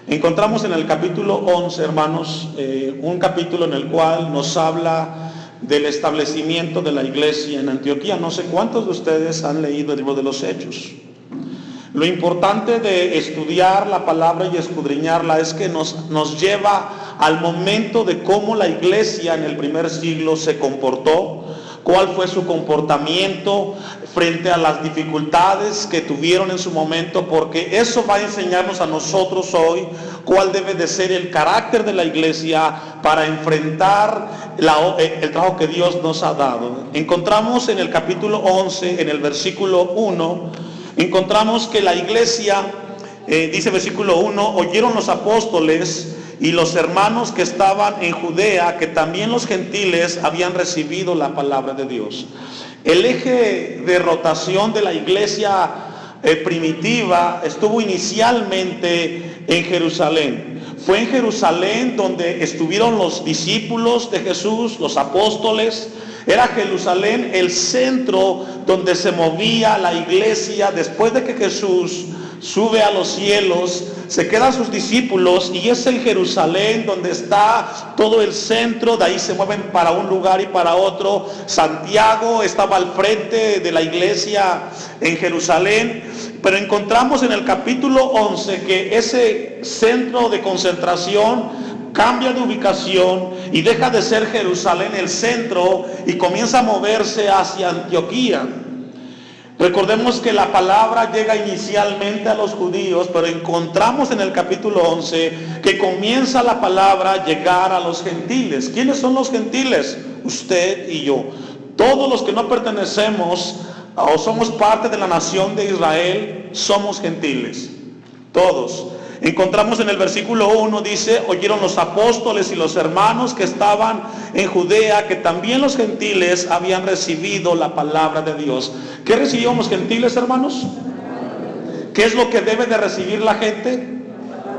Encontramos en el capítulo 11, hermanos, un capítulo en el cual nos habla del establecimiento de la iglesia en Antioquía. No sé cuántos de ustedes han leído el libro de los Hechos. Lo importante de estudiar la palabra y escudriñarla es que nos lleva al momento de cómo la iglesia en el primer siglo se comportó, cuál fue su comportamiento frente a las dificultades que tuvieron en su momento, porque eso va a enseñarnos a nosotros hoy cuál debe de ser el carácter de la iglesia para enfrentar el trabajo que Dios nos ha dado. Encontramos en el capítulo 11, en el versículo 1, encontramos que la iglesia, dice versículo 1, oyeron los apóstoles y los hermanos que estaban en Judea que también los gentiles habían recibido la palabra de Dios. El eje de rotación de la iglesia primitiva estuvo inicialmente en Jerusalén. Fue en Jerusalén donde estuvieron los discípulos de Jesús, los apóstoles. Era Jerusalén el centro donde se movía la iglesia. Después de que Jesús sube a los cielos, se quedan sus discípulos y es en Jerusalén donde está todo el centro. De ahí se mueven para un lugar y para otro. Santiago estaba al frente de la iglesia en Jerusalén, pero encontramos en el capítulo 11 que ese centro de concentración cambia de ubicación y deja de ser Jerusalén el centro y comienza a moverse hacia Antioquía. Recordemos que la palabra llega inicialmente a los judíos, pero encontramos en el capítulo 11 que comienza la palabra a llegar a los gentiles. ¿Quiénes son los gentiles? Usted y yo. Todos los que no pertenecemos o somos parte de la nación de Israel, somos gentiles. Todos. Encontramos en el versículo 1, dice, oyeron los apóstoles y los hermanos que estaban en Judea, que también los gentiles habían recibido la palabra de Dios. ¿Qué recibieron los gentiles, hermanos? ¿Qué es lo que debe de recibir la gente?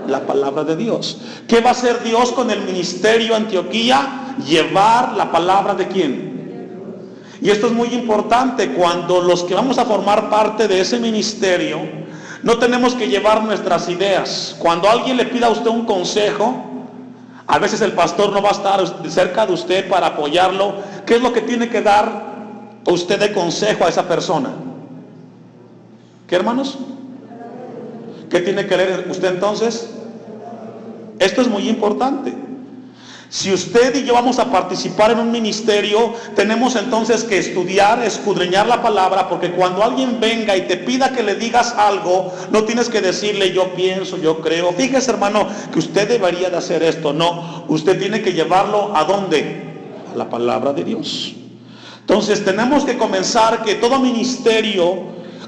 La palabra de Dios. ¿Qué va a hacer Dios con el ministerio Antioquía? Llevar la palabra de ¿quién? Y esto es muy importante. Cuando los que vamos a formar parte de ese ministerio, no tenemos que llevar nuestras ideas. Cuando alguien le pida a usted un consejo, a veces el pastor no va a estar cerca de usted para apoyarlo. ¿Qué es lo que tiene que dar usted de consejo a esa persona? ¿Qué, hermanos? ¿Qué tiene que leer usted entonces? Esto es muy importante. Si usted y yo vamos a participar en un ministerio, tenemos entonces que estudiar, escudriñar la palabra, porque cuando alguien venga y te pida que le digas algo, no tienes que decirle yo pienso, yo creo. Fíjese, hermano, que usted debería de hacer esto. No, usted tiene que llevarlo ¿a dónde? A la palabra de Dios. Entonces tenemos que comenzar que todo ministerio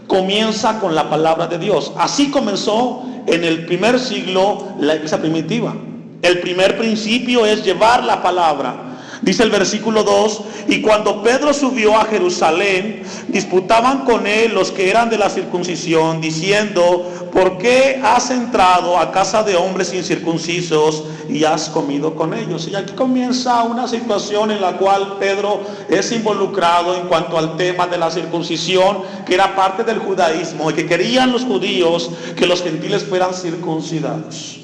comienza con la palabra de Dios. Así comenzó en el primer siglo la iglesia primitiva. El primer principio es llevar la palabra. Dice el versículo 2, y cuando Pedro subió a Jerusalén, disputaban con él los que eran de la circuncisión, diciendo, ¿por qué has entrado a casa de hombres incircuncisos y has comido con ellos? Y aquí comienza una situación en la cual Pedro es involucrado en cuanto al tema de la circuncisión, que era parte del judaísmo, y que querían los judíos que los gentiles fueran circuncidados.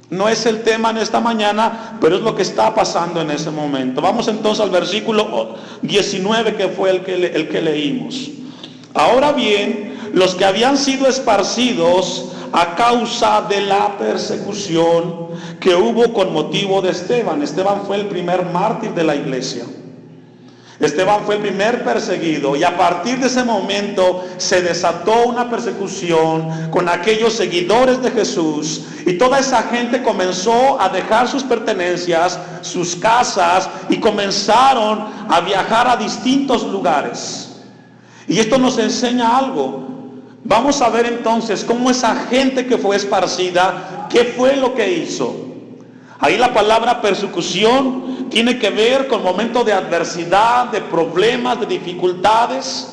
No es el tema en esta mañana, pero es lo que está pasando en ese momento. Vamos entonces al versículo 19, que fue el que leímos. Ahora bien, los que habían sido esparcidos a causa de la persecución que hubo con motivo de Esteban. Esteban fue el primer mártir de la iglesia. Esteban fue el primer perseguido, y a partir de ese momento se desató una persecución con aquellos seguidores de Jesús, y toda esa gente comenzó a dejar sus pertenencias, sus casas, y comenzaron a viajar a distintos lugares. Y esto nos enseña algo. Vamos a ver entonces cómo esa gente que fue esparcida, ¿qué fue lo que hizo? Ahí la palabra persecución tiene que ver con momentos de adversidad, de problemas, de dificultades.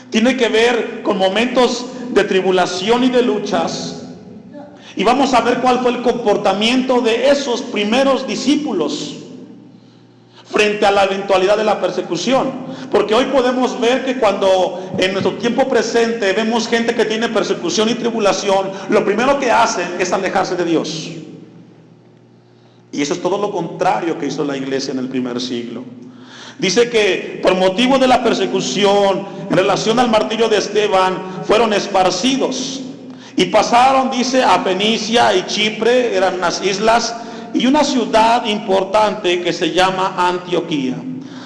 Tiene que ver con momentos de tribulación y de luchas. Y vamos a ver cuál fue el comportamiento de esos primeros discípulos frente a la eventualidad de la persecución. Porque hoy podemos ver que cuando en nuestro tiempo presente vemos gente que tiene persecución y tribulación, lo primero que hacen es alejarse de Dios. Y eso es todo lo contrario que hizo la iglesia en el primer siglo. Dice que por motivo de la persecución en relación al martirio de Esteban fueron esparcidos y pasaron, dice, a Fenicia y Chipre, eran unas islas, y una ciudad importante que se llama Antioquía.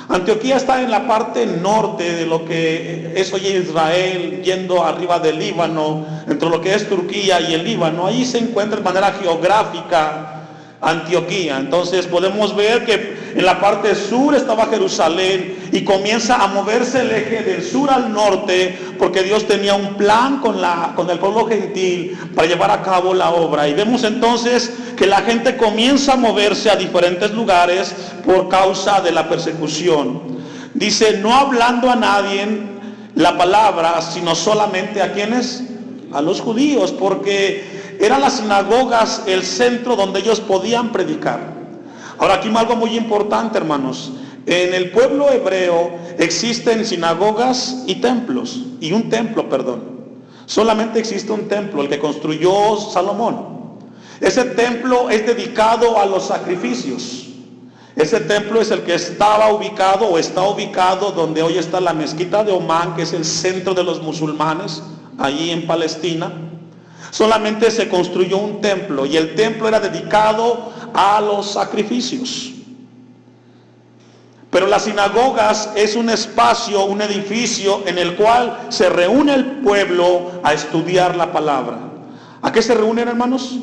Antioquía está en la parte norte de lo que es hoy Israel, yendo arriba del Líbano, entre lo que es Turquía y el Líbano. Ahí se encuentra de manera geográfica Antioquía. Entonces podemos ver que en la parte sur estaba Jerusalén y comienza a moverse el eje del sur al norte, porque Dios tenía un plan con el pueblo gentil para llevar a cabo la obra. Y vemos entonces que la gente comienza a moverse a diferentes lugares por causa de la persecución. Dice, no hablando a nadie la palabra, sino solamente a quienes, a los judíos, porque eran las sinagogas el centro donde ellos podían predicar. Ahora, aquí algo muy importante, hermanos. En el pueblo hebreo existen sinagogas y templos, y un templo, solamente existe un templo, el que construyó Salomón. Ese templo es dedicado a los sacrificios. Ese templo es el que estaba ubicado o está ubicado donde hoy está la mezquita de Omán, que es el centro de los musulmanes, allí en Palestina. Solamente se construyó un templo y el templo era dedicado a los sacrificios. Pero las sinagogas es un espacio, un edificio en el cual se reúne el pueblo a estudiar la palabra. ¿A qué se reúnen, hermanos?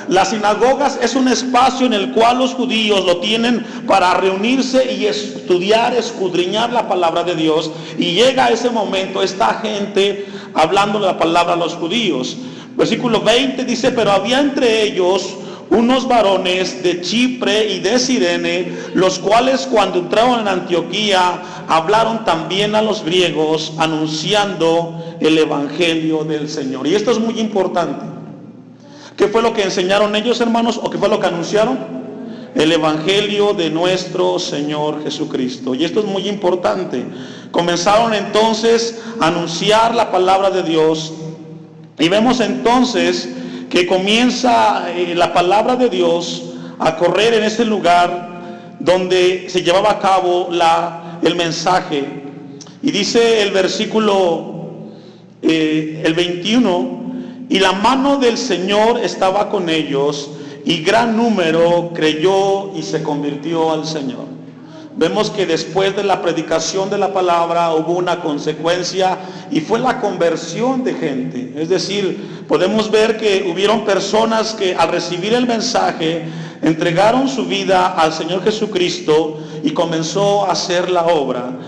Las sinagogas es un espacio en el cual los judíos lo tienen para reunirse y estudiar, escudriñar la palabra de Dios. Y llega ese momento, esta gente hablando la palabra a los judíos. Versículo 20 dice, pero había entre ellos unos varones de Chipre y de Cirene, los cuales cuando entraron en Antioquía hablaron también a los griegos, anunciando el evangelio del Señor. Y esto es muy importante. ¿Qué fue lo que enseñaron ellos, hermanos? ¿O qué fue lo que anunciaron? El evangelio de nuestro Señor Jesucristo. Y esto es muy importante. Comenzaron entonces a anunciar la palabra de Dios. Y vemos entonces que comienza la palabra de Dios a correr en ese lugar donde se llevaba a cabo el mensaje. Y dice el versículo el 21, y la mano del Señor estaba con ellos, y gran número creyó y se convirtió al Señor. Vemos que después de la predicación de la palabra hubo una consecuencia y fue la conversión de gente. Es decir, podemos ver que hubieron personas que al recibir el mensaje entregaron su vida al Señor Jesucristo y comenzó a hacer la obra.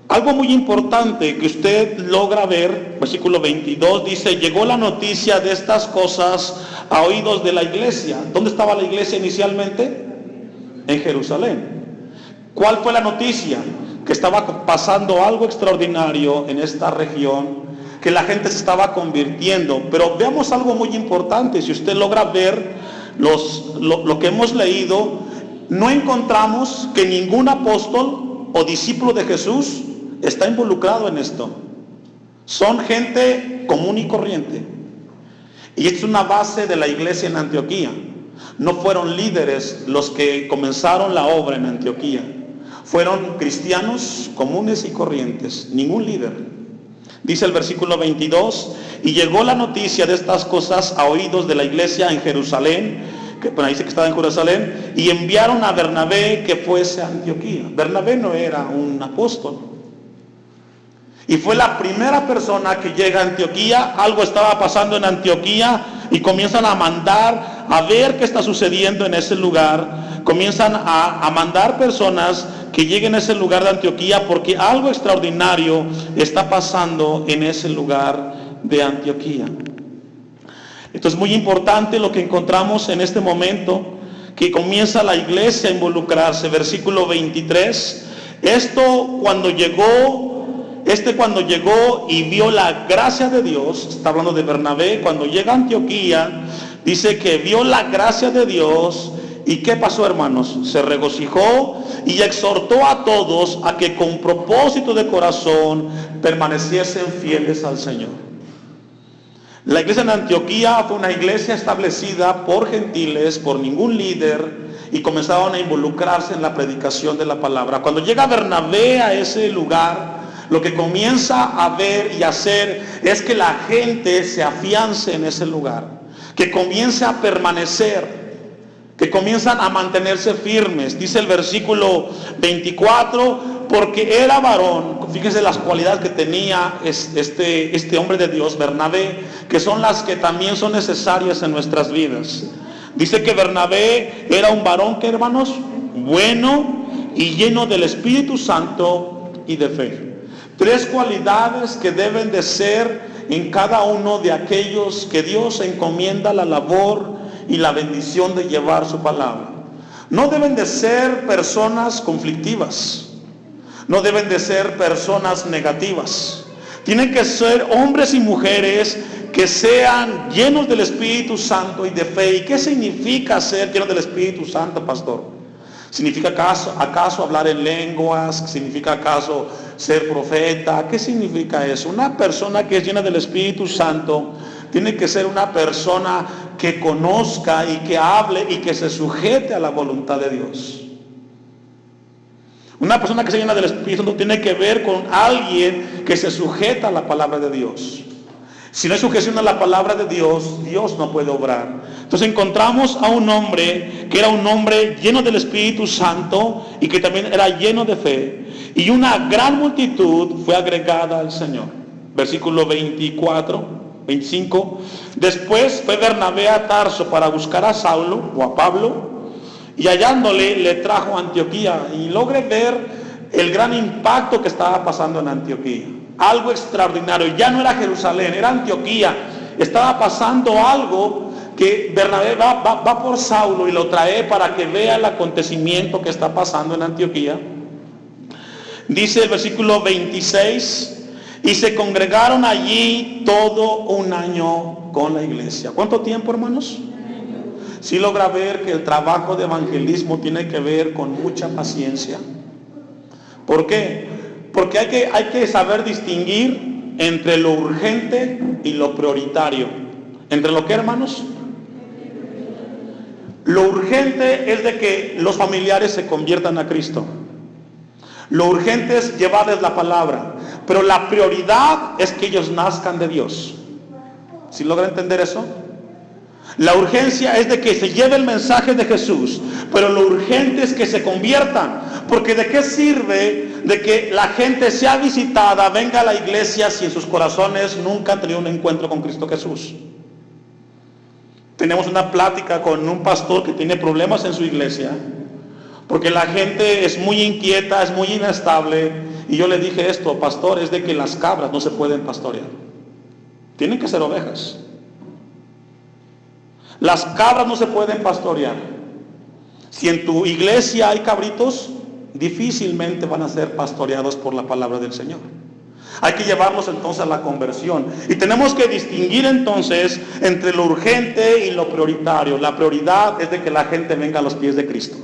Algo muy importante que usted logra ver, versículo 22 dice, llegó la noticia de estas cosas a oídos de la iglesia. ¿Dónde estaba la iglesia inicialmente? En Jerusalén. ¿Cuál fue la noticia? Que estaba pasando algo extraordinario en esta región, que la gente se estaba convirtiendo. Pero veamos algo muy importante. Si usted logra ver lo que hemos leído, no encontramos que ningún apóstol o discípulo de Jesús está involucrado en esto. Son gente común y corriente. Y es una base de la iglesia en Antioquía. No fueron líderes los que comenzaron la obra en Antioquía. Fueron cristianos comunes y corrientes, ningún líder. Dice el versículo 22, y llegó la noticia de estas cosas a oídos de la iglesia en Jerusalén, que bueno, dice que estaba en Jerusalén, y enviaron a Bernabé que fuese a Antioquía. Bernabé no era un apóstol. Y fue la primera persona que llega a Antioquía. Algo estaba pasando en Antioquía y comienzan a mandar a ver qué está sucediendo en ese lugar. Comienzan a mandar personas que lleguen a ese lugar de Antioquía porque algo extraordinario está pasando en ese lugar de Antioquía. Esto es muy importante lo que encontramos en este momento, que comienza la iglesia a involucrarse. Versículo 23, cuando llegó y vio la gracia de Dios, está hablando de Bernabé, cuando llega a Antioquía, dice que vio la gracia de Dios. ¿Y qué pasó, hermanos? Se regocijó y exhortó a todos a que con propósito de corazón permaneciesen fieles al Señor. La iglesia en Antioquía fue una iglesia establecida por gentiles, por ningún líder, y comenzaron a involucrarse en la predicación de la palabra. Cuando llega Bernabé a ese lugar, lo que comienza a ver y hacer es que la gente se afiance en ese lugar, que comience a permanecer, que comienzan a mantenerse firmes. Dice el versículo 24, porque era varón, fíjense las cualidades que tenía este hombre de Dios, Bernabé, que son las que también son necesarias en nuestras vidas. Dice que Bernabé era un varón, ¿qué, hermanos? Bueno y lleno del Espíritu Santo y de fe. 3 cualidades que deben de ser en cada uno de aquellos que Dios encomienda la labor y la bendición de llevar su palabra. No deben de ser personas conflictivas, no deben de ser personas negativas. Tienen que ser hombres y mujeres que sean llenos del Espíritu Santo y de fe. ¿Y qué significa ser llenos del Espíritu Santo, pastor? ¿Significa acaso hablar en lenguas? ¿Significa acaso ser profeta? ¿Qué significa eso? Una persona que es llena del Espíritu Santo tiene que ser una persona que conozca y que hable y que se sujete a la voluntad de Dios. Una persona que se llena del Espíritu Santo tiene que ver con alguien que se sujeta a la palabra de Dios. Si no hay sujeción a la palabra de Dios, Dios no puede obrar. Entonces encontramos a un hombre que era un hombre lleno del Espíritu Santo y que también era lleno de fe. Y una gran multitud fue agregada al Señor. Versículo 25. Después fue Bernabé a Tarso para buscar a Saulo o a Pablo, y hallándole le trajo a Antioquía. Y logré ver el gran impacto que estaba pasando en Antioquía. Algo extraordinario. Ya no era Jerusalén, era Antioquía. Estaba pasando algo que Bernabé va por Saulo y lo trae para que vea el acontecimiento que está pasando en Antioquía. Dice el versículo 26, y se congregaron allí todo un año con la iglesia. ¿Cuánto tiempo, hermanos? Sí logra ver que el trabajo de evangelismo tiene que ver con mucha paciencia. ¿Por qué? Porque hay que saber distinguir entre lo urgente y lo prioritario. ¿Entre lo que, hermanos? Lo urgente es de que los familiares se conviertan a Cristo. Lo urgente es llevarles la palabra. Pero la prioridad es que ellos nazcan de Dios. ¿Sí logra entender eso? La urgencia es de que se lleve el mensaje de Jesús, pero lo urgente es que se conviertan, porque ¿de qué sirve de que la gente sea visitada, venga a la iglesia, si en sus corazones nunca han tenido un encuentro con Cristo Jesús? Tenemos una plática con un pastor que tiene problemas en su iglesia, porque la gente es muy inquieta, es muy inestable, y yo le dije esto, pastor, es de que las cabras no se pueden pastorear, tienen que ser ovejas. Las cabras no se pueden pastorear. Si en tu iglesia hay cabritos, difícilmente van a ser pastoreados por la palabra del Señor. Hay que llevarlos entonces a la conversión. Y tenemos que distinguir entonces entre lo urgente y lo prioritario. La prioridad es de que la gente venga a los pies de Cristo.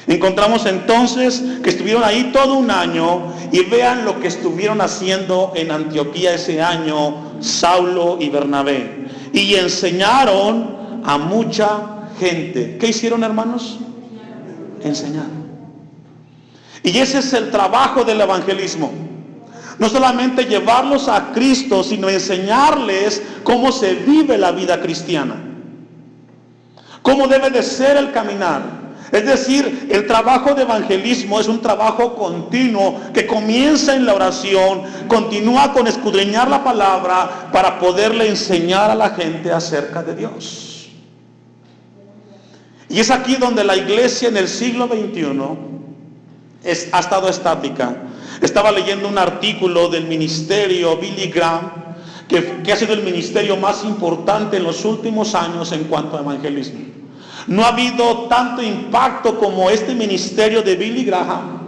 Encontramos entonces que estuvieron ahí todo un año, y vean lo que estuvieron haciendo en Antioquía ese año Saulo y Bernabé. Y enseñaron a mucha gente. ¿Qué hicieron, hermanos? Enseñaron. Y ese es el trabajo del evangelismo. No solamente llevarlos a Cristo, sino enseñarles cómo se vive la vida cristiana. Cómo debe de ser el caminar. Es decir, el trabajo de evangelismo es un trabajo continuo que comienza en la oración, continúa con escudriñar la palabra para poderle enseñar a la gente acerca de Dios. Y es aquí donde la iglesia en el siglo XXI ha estado estática. Estaba leyendo un artículo del ministerio Billy Graham, que ha sido el ministerio más importante en los últimos años en cuanto a evangelismo. No ha habido tanto impacto como este ministerio de Billy Graham,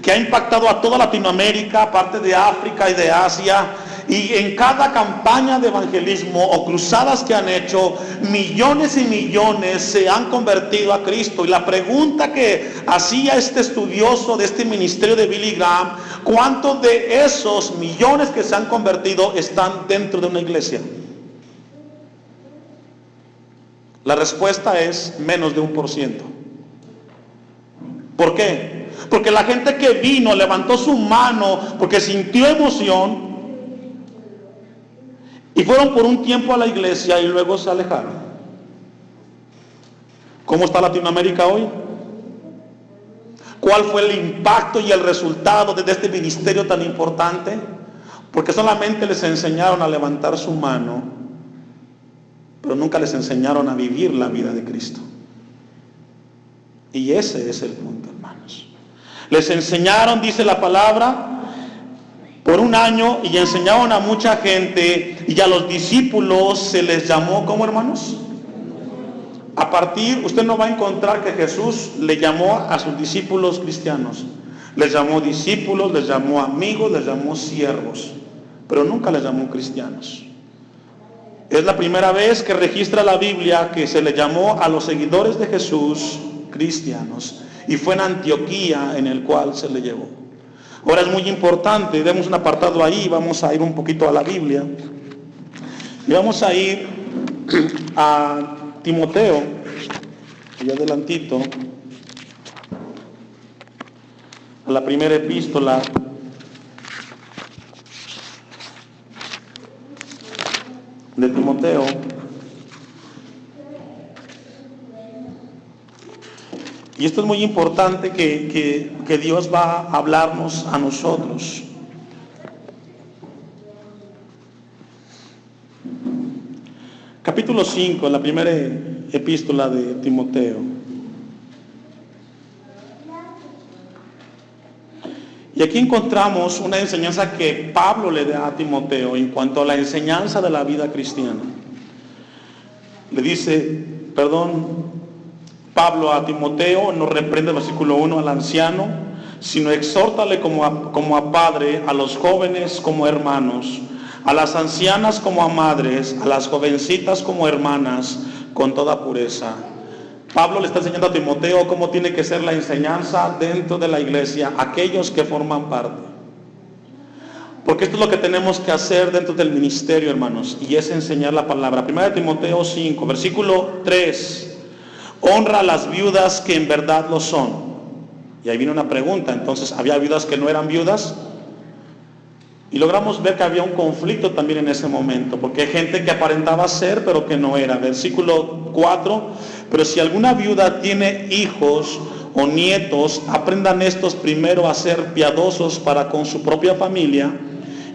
que ha impactado a toda Latinoamérica, parte de África y de Asia. Y en cada campaña de evangelismo o cruzadas que han hecho, millones y millones se han convertido a Cristo. Y la pregunta que hacía este estudioso de este ministerio de Billy Graham: ¿Cuántos de esos millones que se han convertido están dentro de una iglesia? La respuesta es menos de 1%. ¿Por qué? Porque la gente que vino levantó su mano porque sintió emoción y fueron por un tiempo a la iglesia y luego se alejaron. ¿Cómo está Latinoamérica hoy? ¿Cuál fue el impacto y el resultado de este ministerio tan importante? Porque solamente les enseñaron a levantar su mano, pero nunca les enseñaron a vivir la vida de Cristo. Y ese es el punto, hermanos. Les enseñaron, dice la palabra, por un año y enseñaron a mucha gente, y a los discípulos se les llamó, ¿cómo, hermanos? A partir, usted no va a encontrar que Jesús le llamó a sus discípulos cristianos. Les llamó discípulos, les llamó amigos, les llamó siervos, pero nunca les llamó cristianos. Es la primera vez que registra la Biblia que se le llamó a los seguidores de Jesús cristianos, y fue en Antioquía en el cual se le llevó. Ahora es muy importante, demos un apartado ahí, vamos a ir un poquito a la Biblia y vamos a ir a Timoteo, y adelantito, a la primera epístola de Timoteo. Y esto es muy importante que Dios va a hablarnos a nosotros. Capítulo 5, la primera epístola de Timoteo. Y aquí encontramos una enseñanza que Pablo le da a Timoteo en cuanto a la enseñanza de la vida cristiana. Le dice, Pablo a Timoteo nos reprende, versículo 1, al anciano, sino exhórtale como a padre, a los jóvenes como hermanos, a las ancianas como a madres, a las jovencitas como hermanas, con toda pureza. Pablo le está enseñando a Timoteo cómo tiene que ser la enseñanza dentro de la iglesia, aquellos que forman parte. Porque esto es lo que tenemos que hacer dentro del ministerio, hermanos, y es enseñar la palabra. 1 Timoteo 5, versículo 3. Honra a las viudas que en verdad lo son. Y ahí viene una pregunta, entonces, ¿había viudas que no eran viudas? Y logramos ver que había un conflicto también en ese momento, porque hay gente que aparentaba ser, pero que no era. Versículo 4, pero si alguna viuda tiene hijos o nietos, aprendan estos primero a ser piadosos para con su propia familia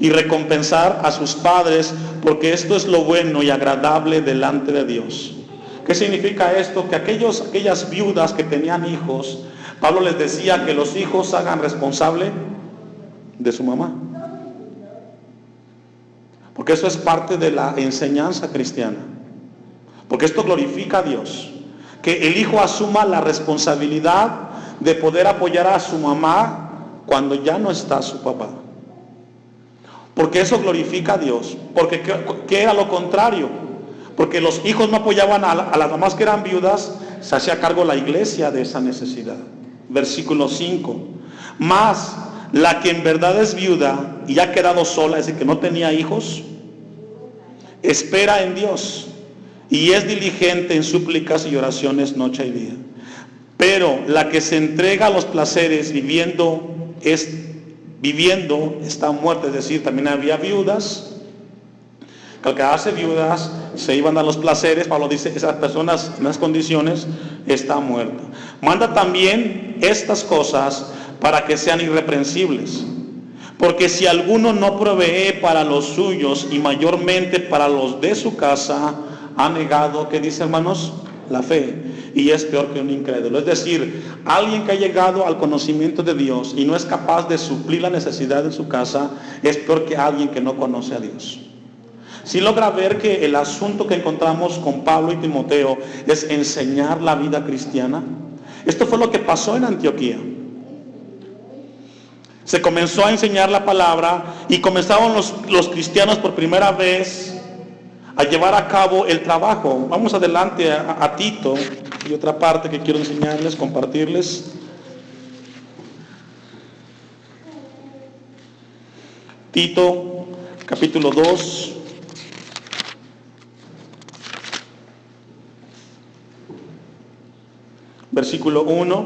y recompensar a sus padres, porque esto es lo bueno y agradable delante de Dios. ¿Qué significa esto? Que aquellas viudas que tenían hijos, Pablo les decía que los hijos hagan responsable de su mamá. Porque eso es parte de la enseñanza cristiana. Porque esto glorifica a Dios. Que el hijo asuma la responsabilidad de poder apoyar a su mamá cuando ya no está su papá. Porque eso glorifica a Dios. Porque ¿qué era lo contrario? Porque los hijos no apoyaban a las mamás que eran viudas, se hacía cargo la iglesia de esa necesidad. Versículo 5. Mas la que en verdad es viuda y ha quedado sola, es decir, que no tenía hijos, espera en Dios y es diligente en súplicas y oraciones noche y día. Pero la que se entrega a los placeres viviendo está muerta, es decir, también había viudas que al quedarse viudas se iban a los placeres. Pablo dice, esas personas en las condiciones está muerta. Manda también estas cosas para que sean irreprensibles. Porque si alguno no provee para los suyos y mayormente para los de su casa, ha negado, ¿qué dice, hermanos? La fe, y es peor que un incrédulo. Es decir, alguien que ha llegado al conocimiento de Dios y no es capaz de suplir la necesidad de su casa, es peor que alguien que no conoce a Dios. Si logra ver que el asunto que encontramos con Pablo y Timoteo es enseñar la vida cristiana. Esto fue lo que pasó en Antioquía. Se comenzó a enseñar la palabra y comenzaron los cristianos por primera vez a llevar a cabo el trabajo. Vamos adelante a Tito, y otra parte que quiero enseñarles, compartirles. Tito, capítulo 2. Versículo 1,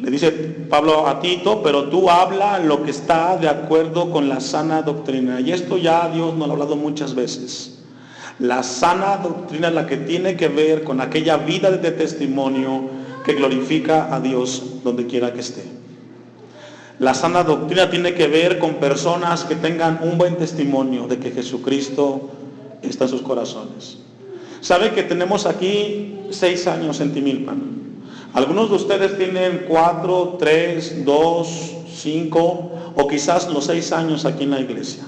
le dice Pablo a Tito, pero tú habla lo que está de acuerdo con la sana doctrina. Y esto ya Dios nos lo ha hablado muchas veces. La sana doctrina es la que tiene que ver con aquella vida de testimonio que glorifica a Dios donde quiera que esté. La sana doctrina tiene que ver con personas que tengan un buen testimonio de que Jesucristo está en sus corazones. ¿Sabe que tenemos aquí 6 años en Timilpan? Algunos de ustedes tienen 4, 3, 2, 5 o quizás los 6 años aquí en la iglesia.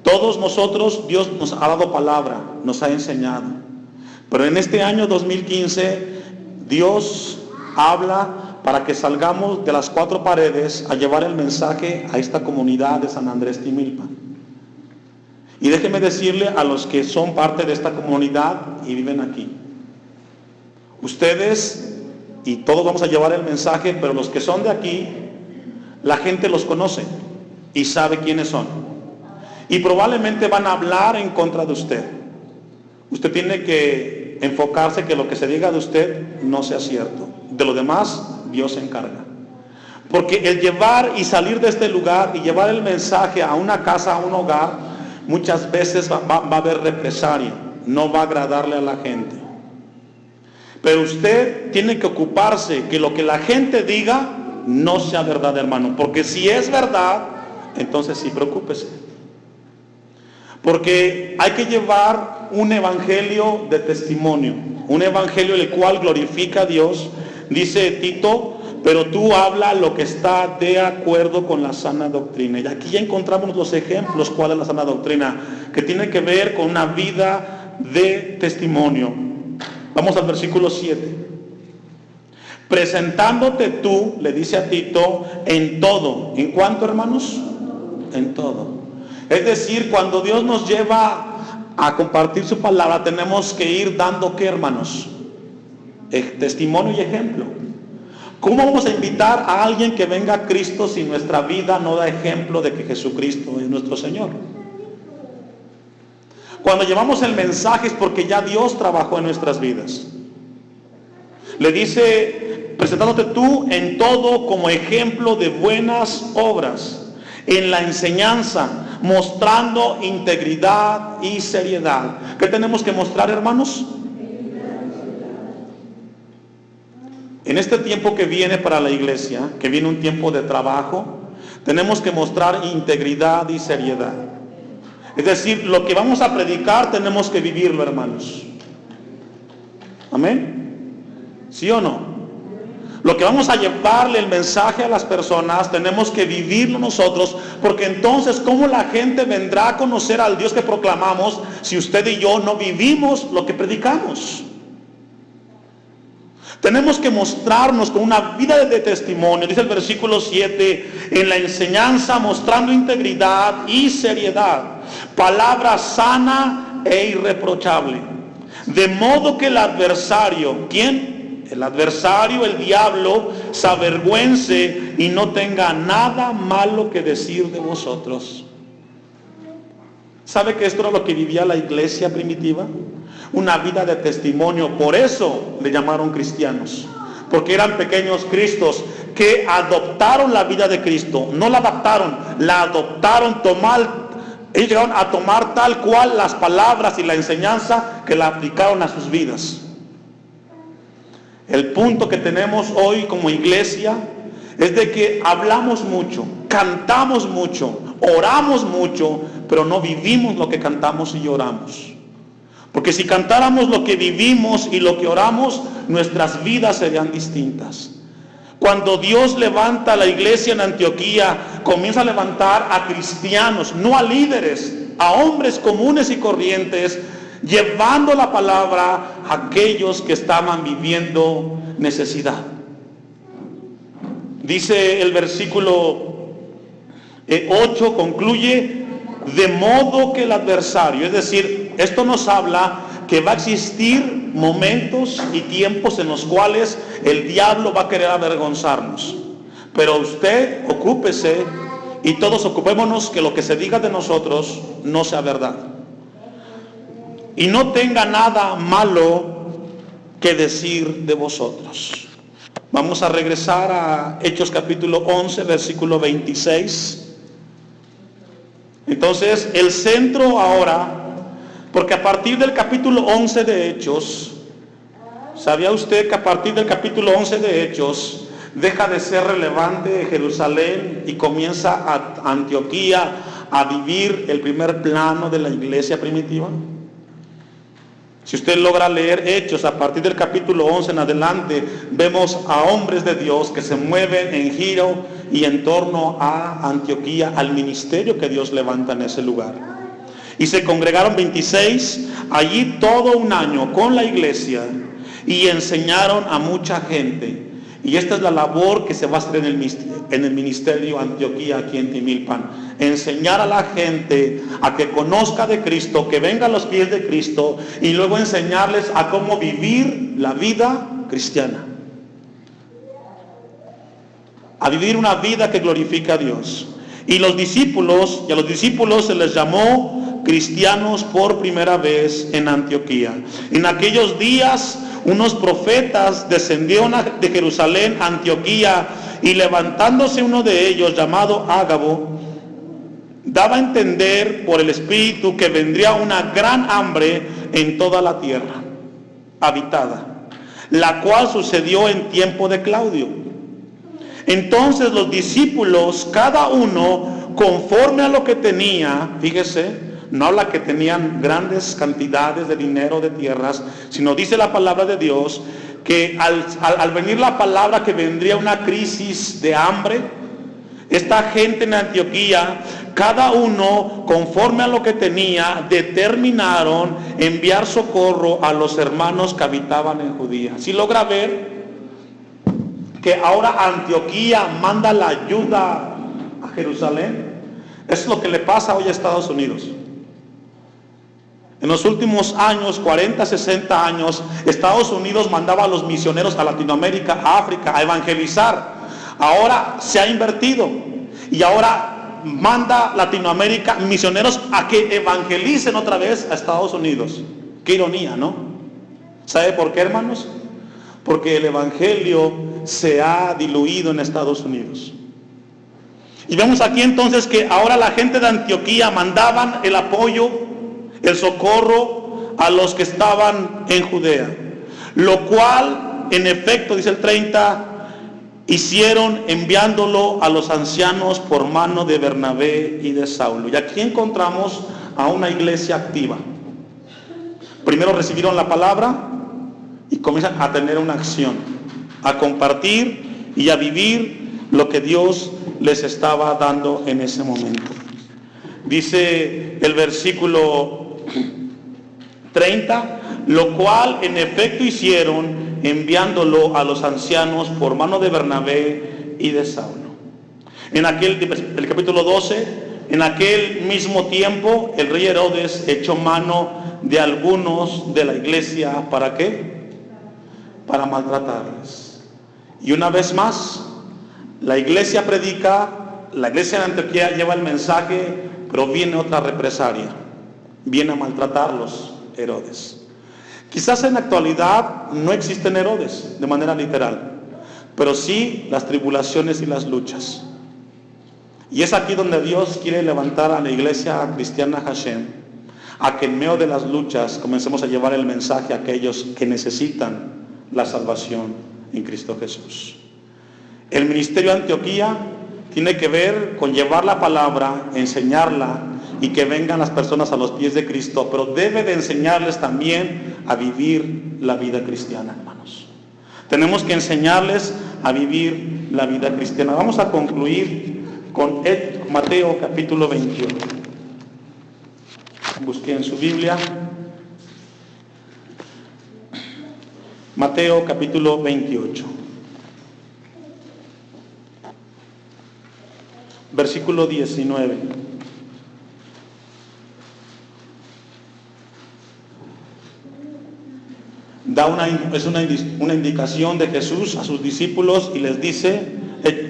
Todos nosotros, Dios nos ha dado palabra, nos ha enseñado. Pero en este año 2015, Dios habla para que salgamos de las 4 paredes a llevar el mensaje a esta comunidad de San Andrés Timilpan. Y déjeme decirle a los que son parte de esta comunidad y viven aquí. Ustedes y todos vamos a llevar el mensaje, pero los que son de aquí, la gente los conoce y sabe quiénes son. Y probablemente van a hablar en contra de usted. Usted tiene que enfocarse que lo que se diga de usted no sea cierto. De lo demás, Dios se encarga. Porque el llevar y salir de este lugar y llevar el mensaje a una casa, a un hogar, muchas veces va a haber represalia. No va a agradarle a la gente. Pero usted tiene que ocuparse que lo que la gente diga no sea verdad, hermano. Porque si es verdad, entonces sí, preocúpese. Porque hay que llevar un evangelio de testimonio. Un evangelio el cual glorifica a Dios. Dice Tito, pero tú habla lo que está de acuerdo con la sana doctrina. Y aquí ya encontramos los ejemplos, cuál es la sana doctrina, que tiene que ver con una vida de testimonio. Vamos al versículo 7. Presentándote tú, le dice a Tito, en todo. ¿En cuánto, hermanos? En todo. Es decir, cuando Dios nos lleva a compartir su palabra, tenemos que ir dando, ¿qué, hermanos? Testimonio y ejemplo. ¿Cómo vamos a invitar a alguien que venga a Cristo si nuestra vida no da ejemplo de que Jesucristo es nuestro Señor? Cuando llevamos el mensaje es porque ya Dios trabajó en nuestras vidas. Le dice, presentándote tú en todo como ejemplo de buenas obras, en la enseñanza, mostrando integridad y seriedad. ¿Qué tenemos que mostrar, hermanos? En este tiempo que viene para la iglesia, que viene un tiempo de trabajo, tenemos que mostrar integridad y seriedad. Es decir, lo que vamos a predicar tenemos que vivirlo, hermanos. ¿Amén? ¿Sí o no? Lo que vamos a llevarle el mensaje a las personas tenemos que vivirlo nosotros, porque entonces ¿cómo la gente vendrá a conocer al Dios que proclamamos si usted y yo no vivimos lo que predicamos? Tenemos que mostrarnos con una vida de testimonio, dice el versículo 7, en la enseñanza mostrando integridad y seriedad, palabra sana e irreprochable, de modo que el adversario, ¿quién? El adversario, el diablo, se avergüence y no tenga nada malo que decir de vosotros. ¿Sabe que esto era lo que vivía la iglesia primitiva? Una vida de testimonio. Por eso le llamaron cristianos, porque eran pequeños Cristos que adoptaron la vida de Cristo. No la adaptaron, la adoptaron. Ellos llegaron a tomar tal cual las palabras y la enseñanza que la aplicaron a sus vidas. El punto que tenemos hoy como iglesia es de que hablamos mucho, cantamos mucho, oramos mucho, pero no vivimos lo que cantamos y oramos. Porque si cantáramos lo que vivimos y lo que oramos, nuestras vidas serían distintas. Cuando Dios levanta la iglesia en Antioquía, comienza a levantar a cristianos, no a líderes, a hombres comunes y corrientes, llevando la palabra a aquellos que estaban viviendo necesidad. Dice el versículo 8, concluye, de modo que el adversario, es decir, esto nos habla que va a existir momentos y tiempos en los cuales el diablo va a querer avergonzarnos. Pero usted ocúpese y todos ocupémonos que lo que se diga de nosotros no sea verdad. Y no tenga nada malo que decir de vosotros. Vamos a regresar a Hechos capítulo 11, versículo 26. Entonces, el centro ahora, porque a partir del capítulo 11 de Hechos, ¿sabía usted que a partir del capítulo 11 de Hechos deja de ser relevante Jerusalén y comienza a Antioquía a vivir el primer plano de la iglesia primitiva? Si usted logra leer Hechos, a partir del capítulo 11 en adelante, vemos a hombres de Dios que se mueven en giro y en torno a Antioquía, al ministerio que Dios levanta en ese lugar. Y se congregaron 26, allí todo un año con la iglesia, y enseñaron a mucha gente. Y esta es la labor que se va a hacer en el ministerio Antioquía, aquí en Timilpan. Enseñar a la gente a que conozca de Cristo, que venga a los pies de Cristo, y luego enseñarles a cómo vivir la vida cristiana. A vivir una vida que glorifica a Dios. Y a los discípulos se les llamó cristianos por primera vez en Antioquía. En aquellos días, unos profetas descendieron de Jerusalén a Antioquía, y levantándose uno de ellos, llamado Ágabo, daba a entender por el Espíritu que vendría una gran hambre en toda la tierra habitada, la cual sucedió en tiempo de Claudio. Entonces los discípulos, cada uno conforme a lo que tenía, fíjese, no habla que tenían grandes cantidades de dinero, de tierras, sino dice la palabra de Dios que al venir la palabra que vendría una crisis de hambre, esta gente en Antioquía, cada uno conforme a lo que tenía, determinaron enviar socorro a los hermanos que habitaban en Judía. ¿Sí logra ver que ahora Antioquía manda la ayuda a Jerusalén? Es lo que le pasa hoy a Estados Unidos. En los últimos años, 40, 60 años, Estados Unidos mandaba a los misioneros a Latinoamérica, a África, a evangelizar. Ahora se ha invertido y ahora manda Latinoamérica misioneros a que evangelicen otra vez a Estados Unidos. Qué ironía, ¿no? ¿Sabe por qué, hermanos? Porque el evangelio se ha diluido en Estados Unidos. Y vemos aquí entonces que ahora la gente de Antioquía mandaban el apoyo, el socorro a los que estaban en Judea, lo cual en efecto, dice el 30, hicieron enviándolo a los ancianos por mano de Bernabé y de Saulo. Y aquí encontramos a una iglesia activa. Primero recibieron la palabra y comienzan a tener una acción, a compartir y a vivir lo que Dios les estaba dando en ese momento. Dice el versículo 30, lo cual en efecto hicieron enviándolo a los ancianos por mano de Bernabé y de Saulo. En el capítulo 12, en aquel mismo tiempo el rey Herodes echó mano de algunos de la iglesia. ¿Para qué? Para maltratarles. Y una vez más, la iglesia predica, la iglesia de Antioquía lleva el mensaje, pero viene otra represalia. Viene a maltratarlos Herodes. Quizás en la actualidad no existen Herodes de manera literal, pero sí las tribulaciones y las luchas. Y es aquí donde Dios quiere levantar a la iglesia cristiana Hashem, a que en medio de las luchas comencemos a llevar el mensaje a aquellos que necesitan la salvación en Cristo Jesús. El ministerio de Antioquía tiene que ver con llevar la palabra, enseñarla y que vengan las personas a los pies de Cristo, pero debe de enseñarles también a vivir la vida cristiana, hermanos. Tenemos que enseñarles a vivir la vida cristiana. Vamos a concluir con Mateo capítulo 21. Busqué en su Biblia. Mateo capítulo 28. Versículo 19. Es una indicación de Jesús a sus discípulos y les dice,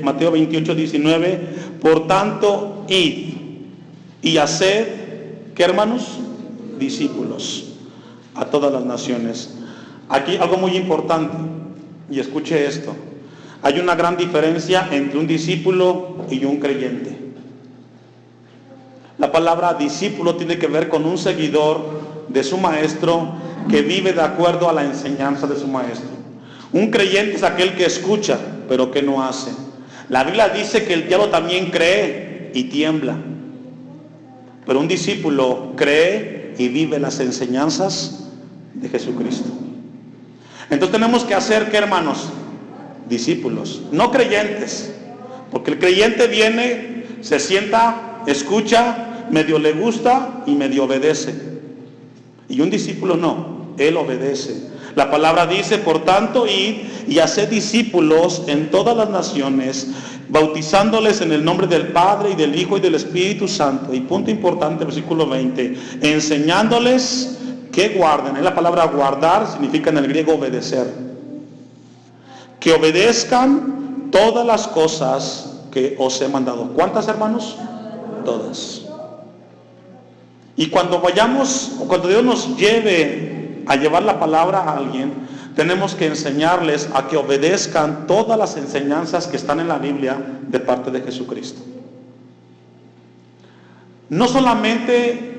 Mateo 28, 19, Por tanto, id y haced, ¿qué, hermanos? Discípulos a todas las naciones. Aquí algo muy importante, y escuche esto. Hay una gran diferencia entre un discípulo y un creyente. La palabra discípulo tiene que ver con un seguidor de su maestro que vive de acuerdo a la enseñanza de su maestro. Un creyente es aquel que escucha, pero que no hace. La Biblia dice que el diablo también cree y tiembla. Pero un discípulo cree y vive las enseñanzas de Jesucristo. Entonces tenemos que hacer, ¿qué, hermanos? Discípulos, no creyentes. Porque el creyente viene, se sienta, escucha, medio le gusta y medio obedece. Y un discípulo no, él obedece. La palabra dice, por tanto, id y haced discípulos en todas las naciones, bautizándoles en el nombre del Padre y del Hijo y del Espíritu Santo. Y punto importante, versículo 20, enseñándoles que guarden. La palabra guardar significa en el griego obedecer. Que obedezcan todas las cosas que os he mandado. ¿Cuántas, hermanos? Todas. Y cuando vayamos, o cuando Dios nos lleve a llevar la palabra a alguien, tenemos que enseñarles a que obedezcan todas las enseñanzas que están en la Biblia de parte de Jesucristo. No solamente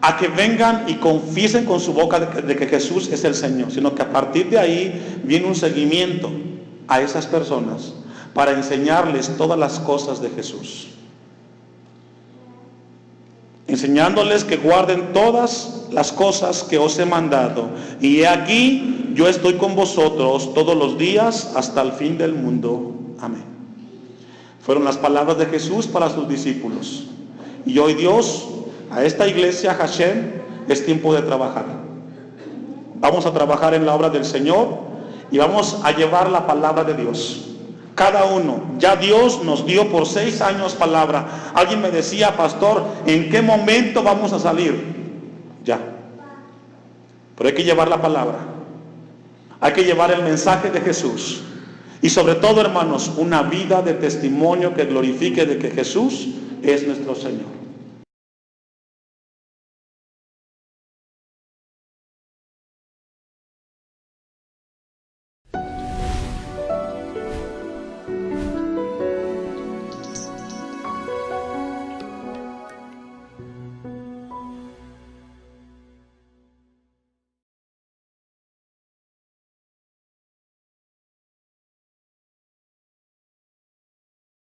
a que vengan y confiesen con su boca de que Jesús es el Señor, sino que a partir de ahí viene un seguimiento a esas personas para enseñarles todas las cosas de Jesús. Enseñándoles que guarden todas las cosas que os he mandado. Y he aquí, yo estoy con vosotros todos los días hasta el fin del mundo. Amén. Fueron las palabras de Jesús para sus discípulos. Y hoy Dios, a esta iglesia Hashem, es tiempo de trabajar. Vamos a trabajar en la obra del Señor y vamos a llevar la palabra de Dios. Cada uno, ya Dios nos dio por 6 años palabra. Alguien me decía, pastor, ¿en qué momento vamos a salir? Ya. Pero hay que llevar la palabra. Hay que llevar el mensaje de Jesús. Y sobre todo, hermanos, una vida de testimonio que glorifique de que Jesús es nuestro Señor.